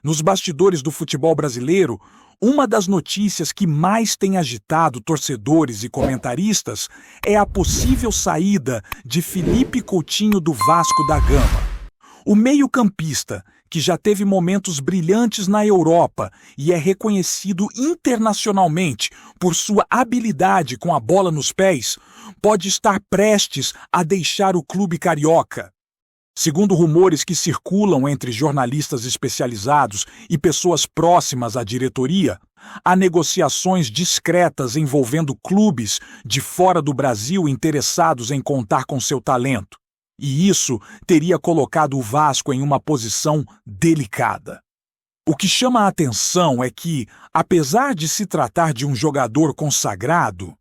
Nos bastidores do futebol brasileiro, uma das notícias que mais tem agitado torcedores e comentaristas é a possível saída de Felipe Coutinho do Vasco da Gama. O meio-campista, que já teve momentos brilhantes na Europa e é reconhecido internacionalmente por sua habilidade com a bola nos pés, pode estar prestes a deixar o clube carioca. Segundo rumores que circulam entre jornalistas especializados e pessoas próximas à diretoria, há negociações discretas envolvendo clubes de fora do Brasil interessados em contar com seu talento. E isso teria colocado o Vasco em uma posição delicada. O que chama a atenção é que, apesar de se tratar de um jogador consagrado,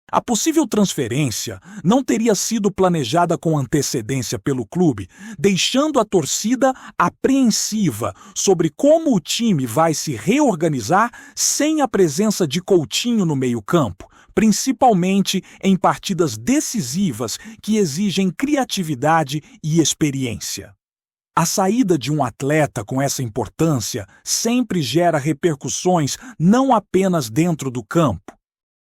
a possível transferência não teria sido planejada com antecedência pelo clube, deixando a torcida apreensiva sobre como o time vai se reorganizar sem a presença de Coutinho no meio-campo, principalmente em partidas decisivas que exigem criatividade e experiência. A saída de um atleta com essa importância sempre gera repercussões não apenas dentro do campo,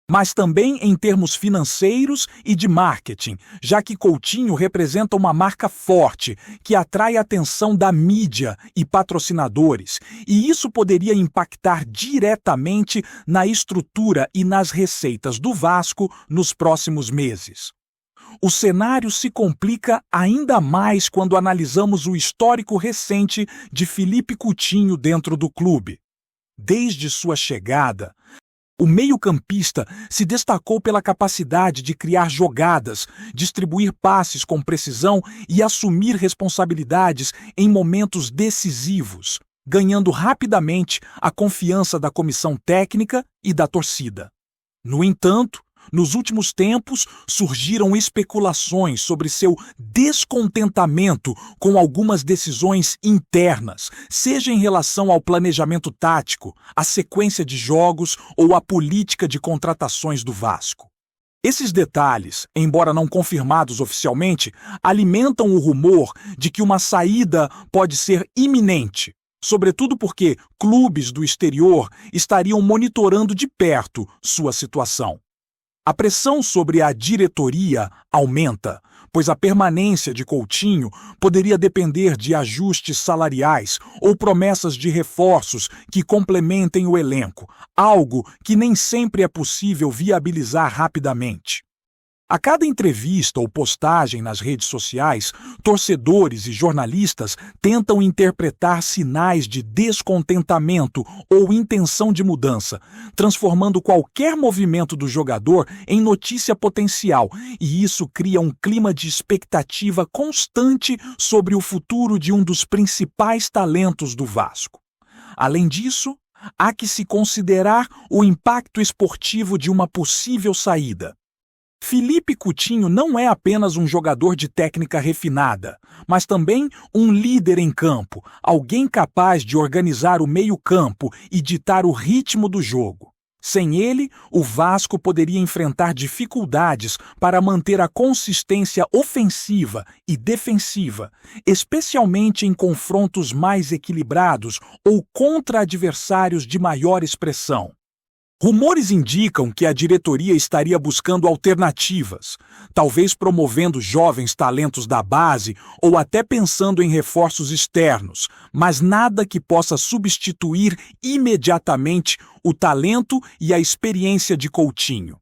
mas também em termos financeiros e de marketing, já que Coutinho representa uma marca forte que atrai a atenção da mídia e patrocinadores, e isso poderia impactar diretamente na estrutura e nas receitas do Vasco nos próximos meses. O cenário se complica ainda mais quando analisamos o histórico recente de Felipe Coutinho dentro do clube. Desde sua chegada, o meio-campista se destacou pela capacidade de criar jogadas, distribuir passes com precisão e assumir responsabilidades em momentos decisivos, ganhando rapidamente a confiança da comissão técnica e da torcida. No entanto, nos últimos tempos, surgiram especulações sobre seu descontentamento com algumas decisões internas, seja em relação ao planejamento tático, à sequência de jogos ou à política de contratações do Vasco. Esses detalhes, embora não confirmados oficialmente, alimentam o rumor de que uma saída pode ser iminente, sobretudo porque clubes do exterior estariam monitorando de perto sua situação. A pressão sobre a diretoria aumenta, pois a permanência de Coutinho poderia depender de ajustes salariais ou promessas de reforços que complementem o elenco, algo que nem sempre é possível viabilizar rapidamente. A cada entrevista ou postagem nas redes sociais, torcedores e jornalistas tentam interpretar sinais de descontentamento ou intenção de mudança, transformando qualquer movimento do jogador em notícia potencial, e isso cria um clima de expectativa constante sobre o futuro de um dos principais talentos do Vasco. Além disso, há que se considerar o impacto esportivo de uma possível saída. Felipe Coutinho não é apenas um jogador de técnica refinada, mas também um líder em campo, alguém capaz de organizar o meio-campo e ditar o ritmo do jogo. Sem ele, o Vasco poderia enfrentar dificuldades para manter a consistência ofensiva e defensiva, especialmente em confrontos mais equilibrados ou contra adversários de maior expressão. Rumores indicam que a diretoria estaria buscando alternativas, talvez promovendo jovens talentos da base ou até pensando em reforços externos, mas nada que possa substituir imediatamente o talento e a experiência de Coutinho.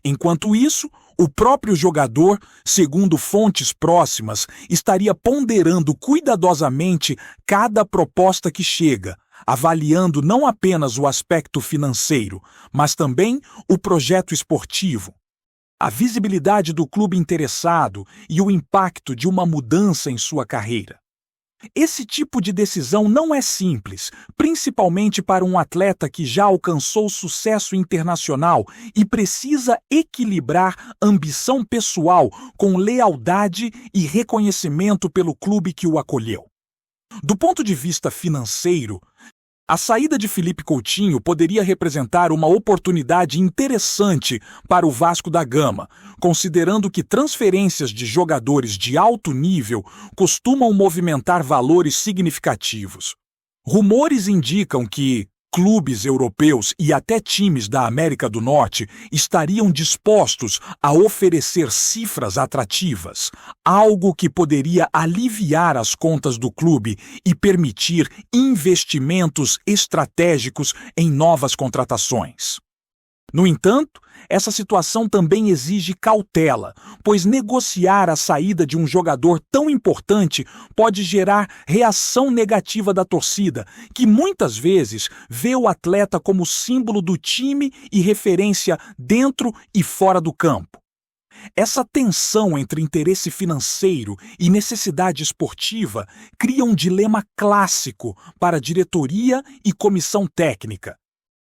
Enquanto isso, o próprio jogador, segundo fontes próximas, estaria ponderando cuidadosamente cada proposta que chega, avaliando não apenas o aspecto financeiro, mas também o projeto esportivo, a visibilidade do clube interessado e o impacto de uma mudança em sua carreira. Esse tipo de decisão não é simples, principalmente para um atleta que já alcançou sucesso internacional e precisa equilibrar ambição pessoal com lealdade e reconhecimento pelo clube que o acolheu. Do ponto de vista financeiro, a saída de Felipe Coutinho poderia representar uma oportunidade interessante para o Vasco da Gama, considerando que transferências de jogadores de alto nível costumam movimentar valores significativos. Rumores indicam que clubes europeus e até times da América do Norte estariam dispostos a oferecer cifras atrativas, algo que poderia aliviar as contas do clube e permitir investimentos estratégicos em novas contratações. No entanto, essa situação também exige cautela, pois negociar a saída de um jogador tão importante pode gerar reação negativa da torcida, que muitas vezes vê o atleta como símbolo do time e referência dentro e fora do campo. Essa tensão entre interesse financeiro e necessidade esportiva cria um dilema clássico para a diretoria e comissão técnica,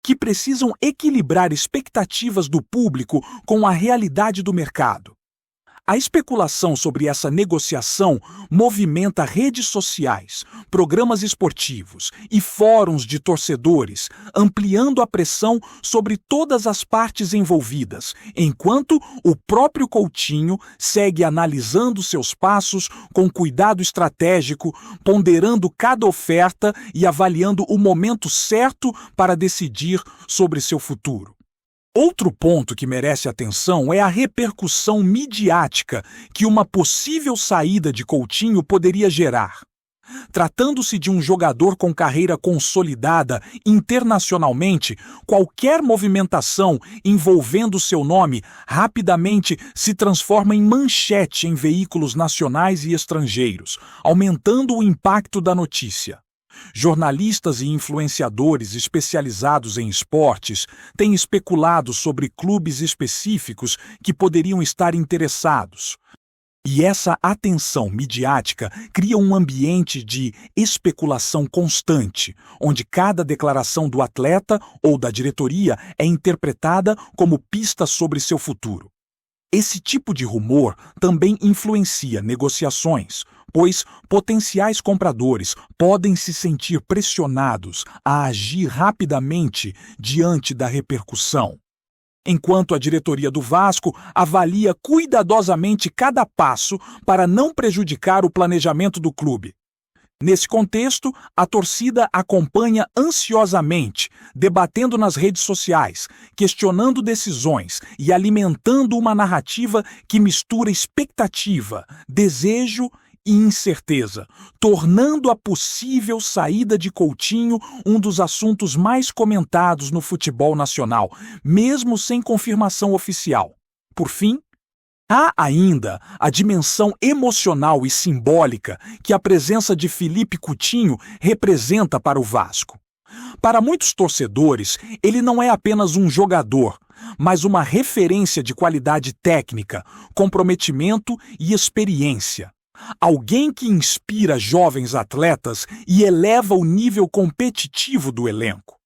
que precisam equilibrar expectativas do público com a realidade do mercado. A especulação sobre essa negociação movimenta redes sociais, programas esportivos e fóruns de torcedores, ampliando a pressão sobre todas as partes envolvidas, enquanto o próprio Coutinho segue analisando seus passos com cuidado estratégico, ponderando cada oferta e avaliando o momento certo para decidir sobre seu futuro. Outro ponto que merece atenção é a repercussão midiática que uma possível saída de Coutinho poderia gerar. Tratando-se de um jogador com carreira consolidada internacionalmente, qualquer movimentação envolvendo seu nome rapidamente se transforma em manchete em veículos nacionais e estrangeiros, aumentando o impacto da notícia. Jornalistas e influenciadores especializados em esportes têm especulado sobre clubes específicos que poderiam estar interessados. E essa atenção midiática cria um ambiente de especulação constante, onde cada declaração do atleta ou da diretoria é interpretada como pista sobre seu futuro. Esse tipo de rumor também influencia negociações, pois potenciais compradores podem se sentir pressionados a agir rapidamente diante da repercussão, enquanto a diretoria do Vasco avalia cuidadosamente cada passo para não prejudicar o planejamento do clube. Nesse contexto, a torcida acompanha ansiosamente, debatendo nas redes sociais, questionando decisões e alimentando uma narrativa que mistura expectativa, desejo e incerteza, tornando a possível saída de Coutinho um dos assuntos mais comentados no futebol nacional, mesmo sem confirmação oficial. Por fim, há ainda a dimensão emocional e simbólica que a presença de Philippe Coutinho representa para o Vasco. Para muitos torcedores, ele não é apenas um jogador, mas uma referência de qualidade técnica, comprometimento e experiência. Alguém que inspira jovens atletas e eleva o nível competitivo do elenco.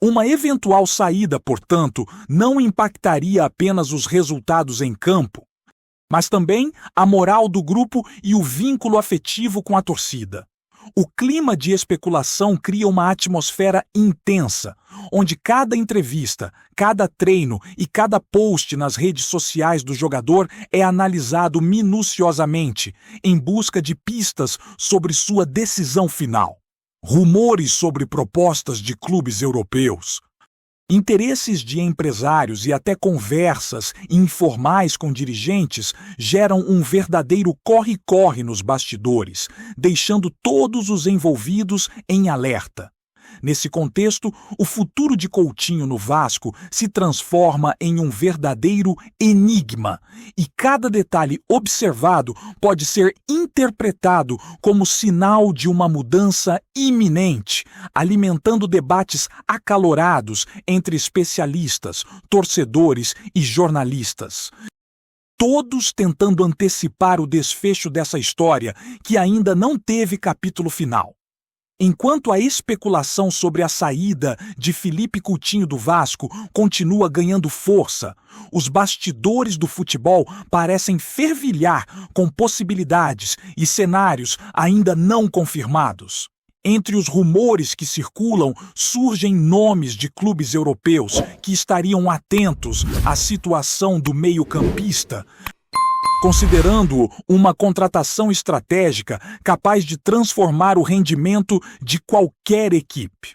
Uma eventual saída, portanto, não impactaria apenas os resultados em campo, mas também a moral do grupo e o vínculo afetivo com a torcida. O clima de especulação cria uma atmosfera intensa, onde cada entrevista, cada treino e cada post nas redes sociais do jogador é analisado minuciosamente, em busca de pistas sobre sua decisão final. Rumores sobre propostas de clubes europeus, interesses de empresários e até conversas informais com dirigentes geram um verdadeiro corre-corre nos bastidores, deixando todos os envolvidos em alerta. Nesse contexto, o futuro de Coutinho no Vasco se transforma em um verdadeiro enigma, e cada detalhe observado pode ser interpretado como sinal de uma mudança iminente, alimentando debates acalorados entre especialistas, torcedores e jornalistas. Todos tentando antecipar o desfecho dessa história que ainda não teve capítulo final. Enquanto a especulação sobre a saída de Philippe Coutinho do Vasco continua ganhando força, os bastidores do futebol parecem fervilhar com possibilidades e cenários ainda não confirmados. Entre os rumores que circulam, surgem nomes de clubes europeus que estariam atentos à situação do meio-campista. considerando-o uma contratação estratégica capaz de transformar o rendimento de qualquer equipe.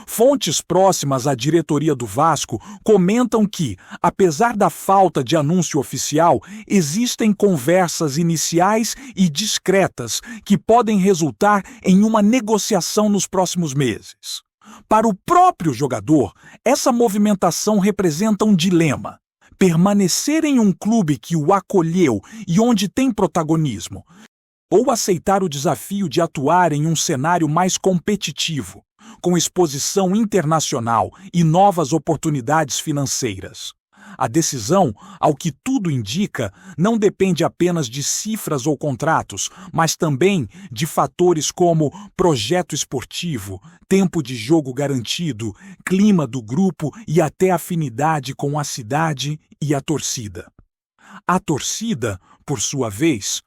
Fontes próximas à diretoria do Vasco comentam que, apesar da falta de anúncio oficial, existem conversas iniciais e discretas que podem resultar em uma negociação nos próximos meses. Para o próprio jogador, essa movimentação representa um dilema: permanecer em um clube que o acolheu e onde tem protagonismo, ou aceitar o desafio de atuar em um cenário mais competitivo, com exposição internacional e novas oportunidades financeiras. A decisão, ao que tudo indica, não depende apenas de cifras ou contratos, mas também de fatores como projeto esportivo, tempo de jogo garantido, clima do grupo e até afinidade com a cidade e a torcida. A torcida, por sua vez,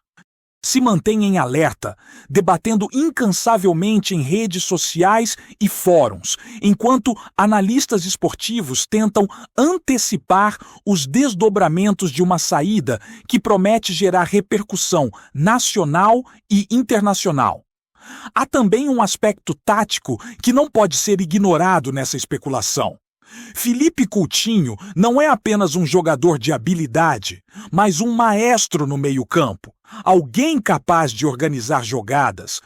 se mantém em alerta, debatendo incansavelmente em redes sociais e fóruns, enquanto analistas esportivos tentam antecipar os desdobramentos de uma saída que promete gerar repercussão nacional e internacional. Há também um aspecto tático que não pode ser ignorado nessa especulação. Felipe Coutinho não é apenas um jogador de habilidade, mas um maestro no meio-campo, alguém capaz de organizar jogadas,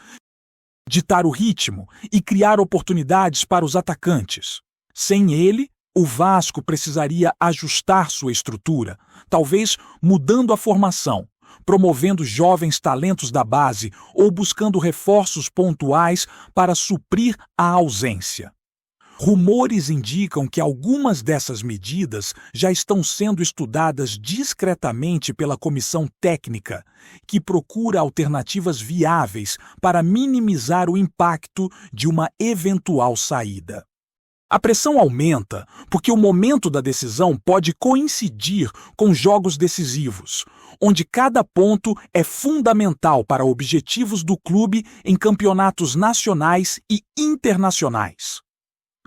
ditar o ritmo e criar oportunidades para os atacantes. Sem ele, o Vasco precisaria ajustar sua estrutura, talvez mudando a formação, promovendo jovens talentos da base ou buscando reforços pontuais para suprir a ausência. Rumores indicam que algumas dessas medidas já estão sendo estudadas discretamente pela comissão técnica, que procura alternativas viáveis para minimizar o impacto de uma eventual saída. A pressão aumenta porque o momento da decisão pode coincidir com jogos decisivos, onde cada ponto é fundamental para objetivos do clube em campeonatos nacionais e internacionais.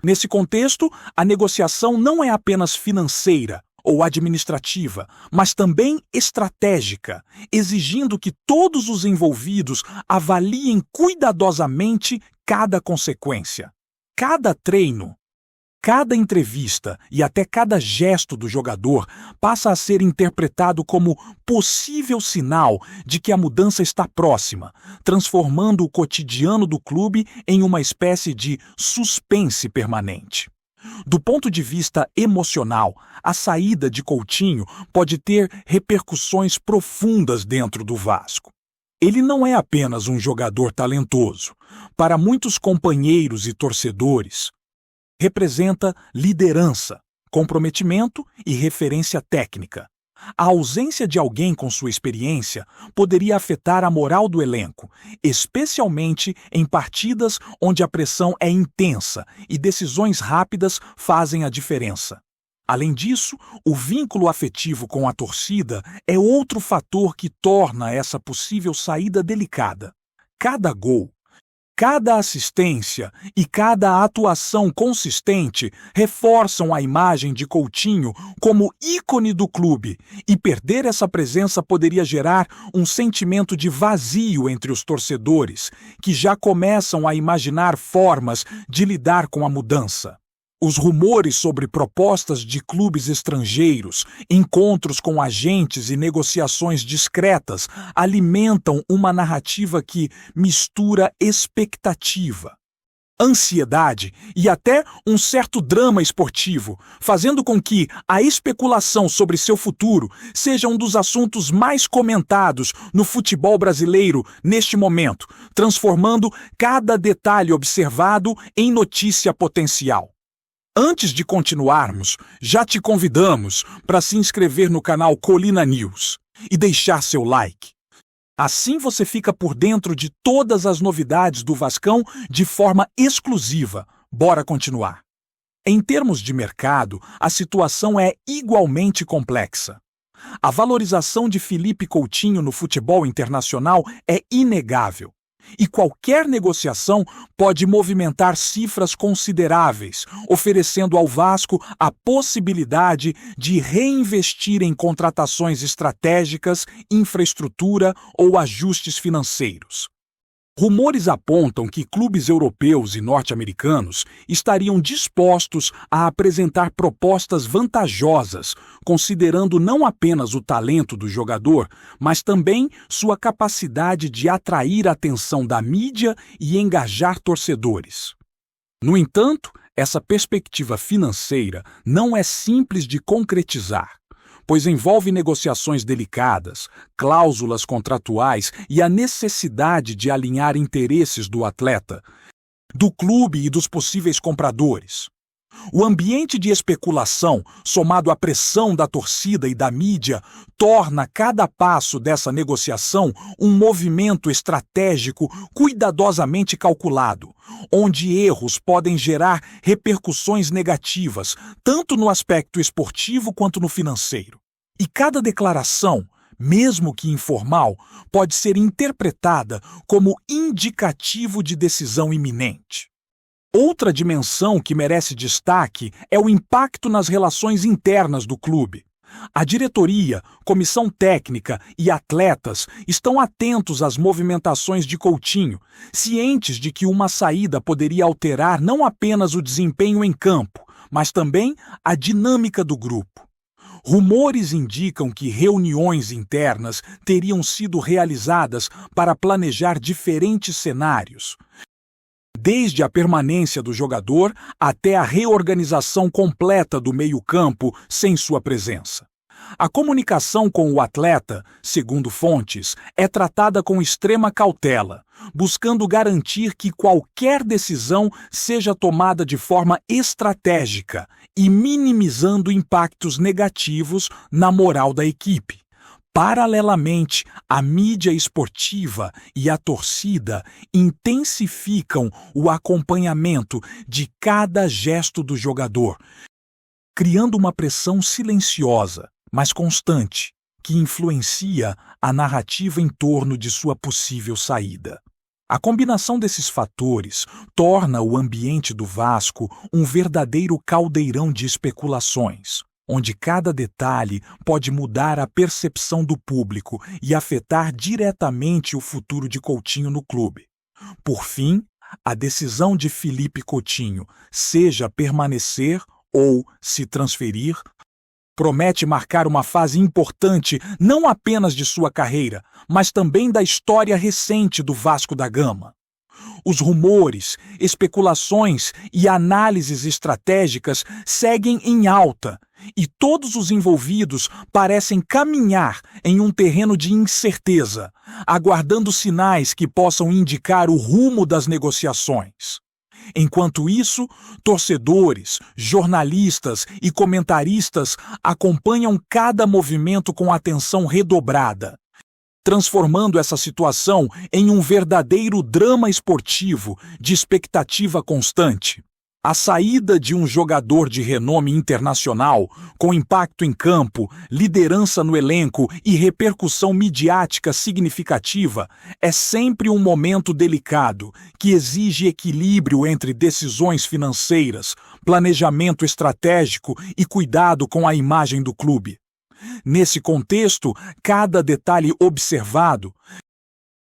Nesse contexto, a negociação não é apenas financeira ou administrativa, mas também estratégica, exigindo que todos os envolvidos avaliem cuidadosamente cada consequência. Cada treino, cada entrevista e até cada gesto do jogador passa a ser interpretado como possível sinal de que a mudança está próxima, transformando o cotidiano do clube em uma espécie de suspense permanente. Do ponto de vista emocional, a saída de Coutinho pode ter repercussões profundas dentro do Vasco. Ele não é apenas um jogador talentoso. Para muitos companheiros e torcedores, representa liderança, comprometimento e referência técnica. A ausência de alguém com sua experiência poderia afetar a moral do elenco, especialmente em partidas onde a pressão é intensa e decisões rápidas fazem a diferença. Além disso, o vínculo afetivo com a torcida é outro fator que torna essa possível saída delicada. Cada gol, cada assistência e cada atuação consistente reforçam a imagem de Coutinho como ícone do clube, e perder essa presença poderia gerar um sentimento de vazio entre os torcedores, que já começam a imaginar formas de lidar com a mudança. Os rumores sobre propostas de clubes estrangeiros, encontros com agentes e negociações discretas alimentam uma narrativa que mistura expectativa, ansiedade e até um certo drama esportivo, fazendo com que a especulação sobre seu futuro seja um dos assuntos mais comentados no futebol brasileiro neste momento, transformando cada detalhe observado em notícia potencial. Antes de continuarmos, já te convidamos para se inscrever no canal Colina News e deixar seu like. Assim você fica por dentro de todas as novidades do Vascão de forma exclusiva. Bora continuar. Em termos de mercado, a situação é igualmente complexa. A valorização de Felipe Coutinho no futebol internacional é inegável. E qualquer negociação pode movimentar cifras consideráveis, oferecendo ao Vasco a possibilidade de reinvestir em contratações estratégicas, infraestrutura ou ajustes financeiros. Rumores apontam que clubes europeus e norte-americanos estariam dispostos a apresentar propostas vantajosas, considerando não apenas o talento do jogador, mas também sua capacidade de atrair a atenção da mídia e engajar torcedores. No entanto, essa perspectiva financeira não é simples de concretizar, pois envolve negociações delicadas, cláusulas contratuais e a necessidade de alinhar interesses do atleta, do clube e dos possíveis compradores. O ambiente de especulação, somado à pressão da torcida e da mídia, torna cada passo dessa negociação um movimento estratégico cuidadosamente calculado, onde erros podem gerar repercussões negativas, tanto no aspecto esportivo quanto no financeiro. E cada declaração, mesmo que informal, pode ser interpretada como indicativo de decisão iminente. Outra dimensão que merece destaque é o impacto nas relações internas do clube. A diretoria, comissão técnica e atletas estão atentos às movimentações de Coutinho, cientes de que uma saída poderia alterar não apenas o desempenho em campo, mas também a dinâmica do grupo. Rumores indicam que reuniões internas teriam sido realizadas para planejar diferentes cenários, desde a permanência do jogador até a reorganização completa do meio-campo sem sua presença. A comunicação com o atleta, segundo fontes, é tratada com extrema cautela, buscando garantir que qualquer decisão seja tomada de forma estratégica e minimizando impactos negativos na moral da equipe. Paralelamente, a mídia esportiva e a torcida intensificam o acompanhamento de cada gesto do jogador, criando uma pressão silenciosa, mas constante, que influencia a narrativa em torno de sua possível saída. A combinação desses fatores torna o ambiente do Vasco um verdadeiro caldeirão de especulações, onde cada detalhe pode mudar a percepção do público e afetar diretamente o futuro de Coutinho no clube. Por fim, a decisão de Felipe Coutinho, seja permanecer ou se transferir, promete marcar uma fase importante não apenas de sua carreira, mas também da história recente do Vasco da Gama. Os rumores, especulações e análises estratégicas seguem em alta, e todos os envolvidos parecem caminhar em um terreno de incerteza, aguardando sinais que possam indicar o rumo das negociações. Enquanto isso, torcedores, jornalistas e comentaristas acompanham cada movimento com atenção redobrada, transformando essa situação em um verdadeiro drama esportivo de expectativa constante. A saída de um jogador de renome internacional, com impacto em campo, liderança no elenco e repercussão midiática significativa, é sempre um momento delicado, que exige equilíbrio entre decisões financeiras, planejamento estratégico e cuidado com a imagem do clube. Nesse contexto, cada detalhe observado,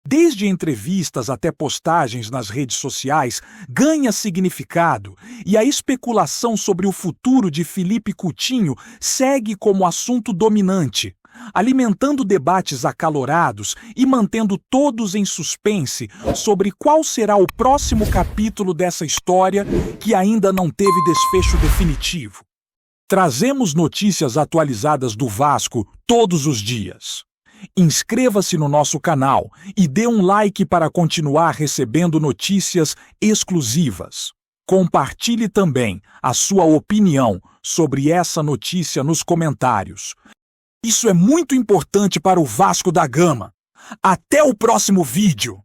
desde entrevistas até postagens nas redes sociais, ganha significado, e a especulação sobre o futuro de Felipe Coutinho segue como assunto dominante, alimentando debates acalorados e mantendo todos em suspense sobre qual será o próximo capítulo dessa história que ainda não teve desfecho definitivo. Trazemos notícias atualizadas do Vasco todos os dias. Inscreva-se no nosso canal e dê um like para continuar recebendo notícias exclusivas. Compartilhe também a sua opinião sobre essa notícia nos comentários. Isso é muito importante para o Vasco da Gama. Até o próximo vídeo!